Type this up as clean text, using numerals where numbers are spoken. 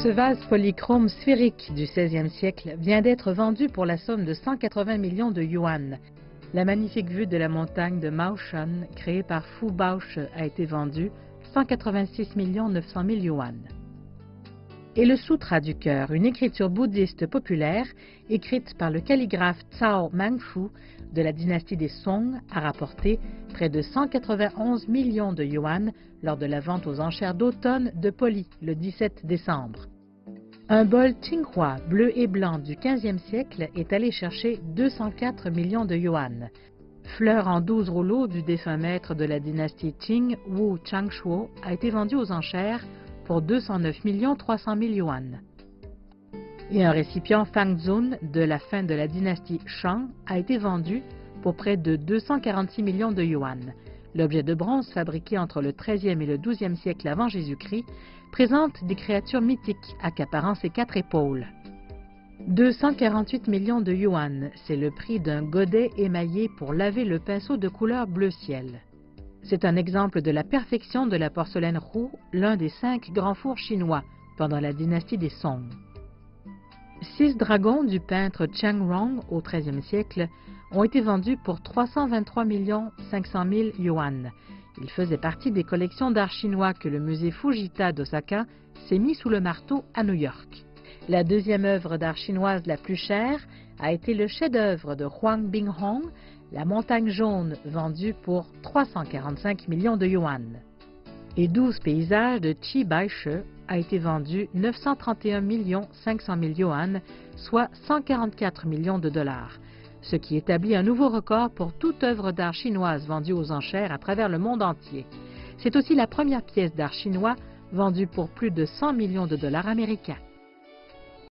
Ce vase polychrome sphérique du XVIe siècle vient d'être vendu pour la somme de 180 millions de yuan. La magnifique vue de la montagne de Maoshan, créée par Fu Baoshi, a été vendue 186 900 000 yuan. Et le Sutra du cœur, une écriture bouddhiste populaire, écrite par le calligraphe Cao Mangshu de la dynastie des Song, a rapporté près de 191 millions de yuan lors de la vente aux enchères d'automne de Poli le 17 décembre. Un bol Qinghua bleu et blanc du XVe siècle est allé chercher 204 millions de yuan. Fleur en 12 rouleaux du défunt maître de la dynastie Qing, Wu Changshuo, a été vendu aux enchères pour 209 300 000 yuan. Et un récipient Fangzhun de la fin de la dynastie Shang a été vendu pour près de 246 millions de yuan. L'objet de bronze fabriqué entre le XIIIe et le XIIe siècle avant Jésus-Christ présente des créatures mythiques accaparant ses 4 épaules. 248 millions de yuan, c'est le prix d'un godet émaillé pour laver le pinceau de couleur bleu ciel. C'est un exemple de la perfection de la porcelaine roux, l'un des 5 grands fours chinois pendant la dynastie des Song. 6 dragons du peintre Cheng Rong au XIIIe siècle ont été vendus pour 323 500 000 yuan. Ils faisaient partie des collections d'art chinois que le musée Fujita d'Osaka s'est mis sous le marteau à New York. La deuxième œuvre d'art chinoise la plus chère a été le chef-d'œuvre de Huang Binghong, la montagne jaune, vendue pour 345 millions de yuan. Et 12 paysages de Qi Baishi a été vendu 931 500 000 yuan, soit 144 millions de dollars, ce qui établit un nouveau record pour toute œuvre d'art chinoise vendue aux enchères à travers le monde entier. C'est aussi la première pièce d'art chinois vendue pour plus de 100 millions de dollars américains.